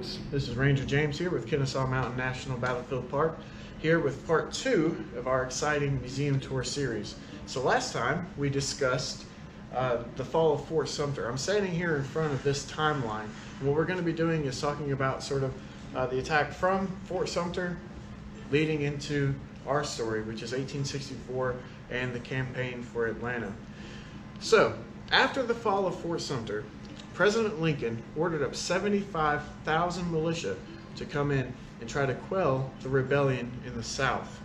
folks. This is Ranger James here with Kennesaw Mountain National Battlefield Park, here with part 2 of our exciting museum tour series. So last time we discussed the fall of Fort Sumter. I'm standing here in front of this timeline, and what we're going to be doing is talking about sort of the attack from Fort Sumter leading into our story, which is 1864 and the campaign for Atlanta. So after the fall of Fort Sumter, President Lincoln ordered up 75,000 militia to come in and try to quell the rebellion in the South.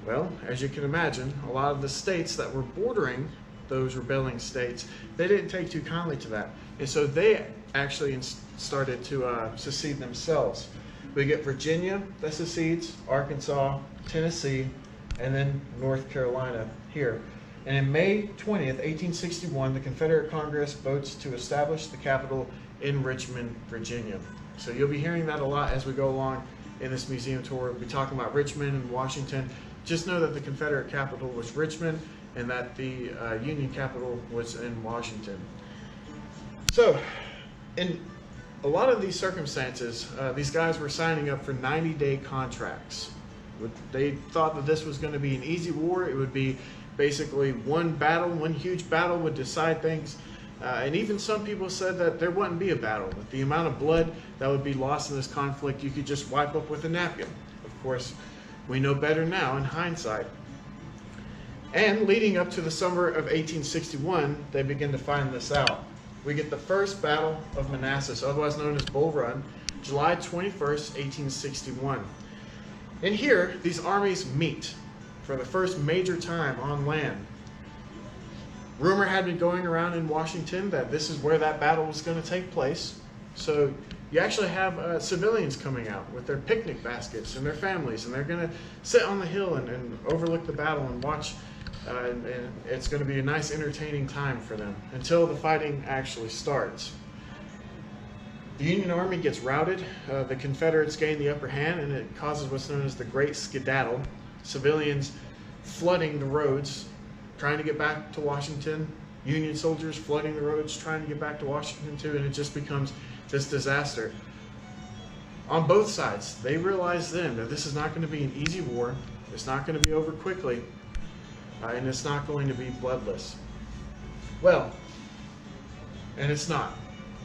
Well, as you can imagine, a lot of the states that were bordering those rebelling states, they didn't take too kindly to that. And so they actually started to secede themselves. We get Virginia that secedes, Arkansas, Tennessee, and then North Carolina here. And in May 20th, 1861, the Confederate Congress votes to establish the capital in Richmond, Virginia. So you'll be hearing that a lot as we go along in this museum tour. We'll be talking about Richmond and Washington. Just know that the Confederate capital was Richmond and that the Union capital was in Washington. So in a lot of these circumstances, these guys were signing up for 90-day contracts. They thought that this was going to be an easy war. It would be basically one battle, one huge battle would decide things. And even some people said that there wouldn't be a battle. That the amount of blood that would be lost in this conflict, you could just wipe up with a napkin. Of course, we know better now in hindsight. And leading up to the summer of 1861, they begin to find this out. We get the first Battle of Manassas, otherwise known as Bull Run, July 21st, 1861. And here, these armies meet for the first major time on land. Rumor had been going around in Washington that this is where that battle was going to take place. So you actually have civilians coming out with their picnic baskets and their families, and they're going to sit on the hill and overlook the battle and watch. And it's going to be a nice, entertaining time for them until the fighting actually starts. The Union Army gets routed. The Confederates gain the upper hand, and it causes what's known as the Great Skedaddle. Civilians flooding the roads, trying to get back to Washington. Union soldiers flooding the roads, trying to get back to Washington too, and it just becomes this disaster. On both sides, they realize then that this is not going to be an easy war. It's not going to be over quickly, and it's not going to be bloodless. Well, and it's not.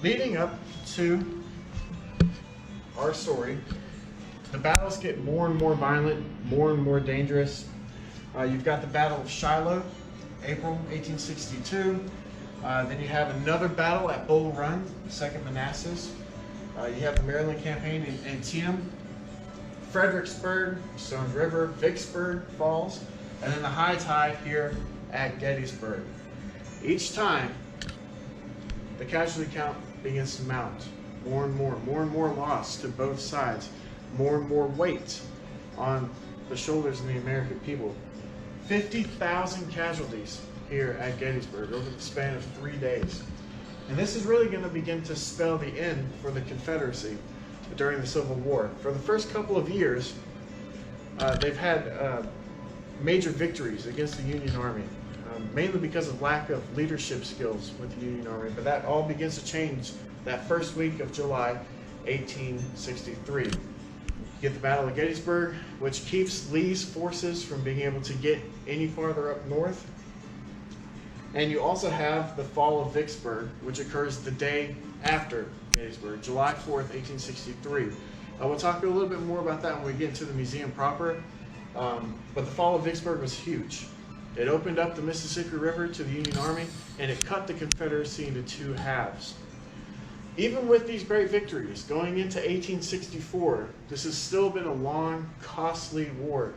Leading up to our story, the battles get more and more violent, more and more dangerous. You've got the Battle of Shiloh, April 1862. Then you have another battle at Bull Run, the Second Manassas. You have the Maryland campaign in Antietam, Fredericksburg, Stones River, Vicksburg Falls, and then the high tide here at Gettysburg. Each time, the casualty count begins to mount. More and more loss to both sides. More and more weight on the shoulders of the American people. 50,000 casualties here at Gettysburg over the span of 3 days. And this is really going to begin to spell the end for the Confederacy during the Civil War. For the first couple of years, they've had major victories against the Union Army, mainly because of lack of leadership skills with the Union Army. But that all begins to change that first week of July 1863. You get the Battle of Gettysburg, which keeps Lee's forces from being able to get any farther up north. And you also have the fall of Vicksburg, which occurs the day after Gettysburg, July 4th, 1863. We'll talk a little bit more about that when we get into the museum proper. But the fall of Vicksburg was huge. It opened up the Mississippi River to the Union Army, and it cut the Confederacy into two halves. Even with these great victories, going into 1864, this has still been a long, costly war,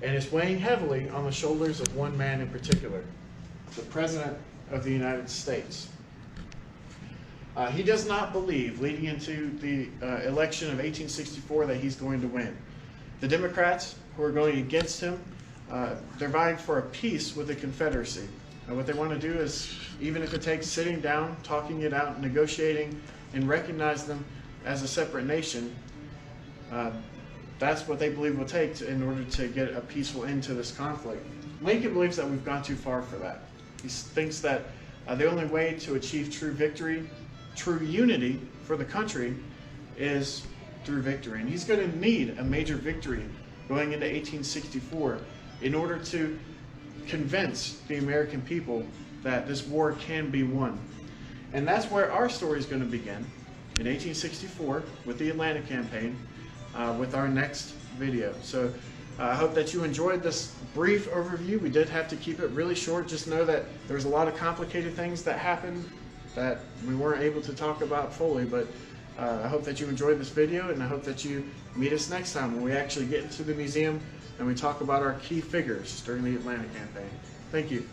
and it's weighing heavily on the shoulders of one man in particular, the President of the United States. He does not believe, leading into the election of 1864, that he's going to win. The Democrats, who are going against him, they're vying for a peace with the Confederacy. And what they want to do is, even if it takes sitting down, talking it out, negotiating, and recognize them as a separate nation, that's what they believe will take in order to get a peaceful end to this conflict. Lincoln believes that we've gone too far for that. He thinks that the only way to achieve true victory, true unity for the country, is through victory. And he's going to need a major victory going into 1864 in order to convince the American people that this war can be won. And that's where our story is going to begin, in 1864 with the Atlanta campaign, with our next video. So I hope that you enjoyed this brief overview. We did have to keep it really short. Just know that there's a lot of complicated things that happened that we weren't able to talk about fully, but I hope that you enjoyed this video, and I hope that you meet us next time when we actually get into the museum and we talk about our key figures during the Atlanta campaign. Thank you.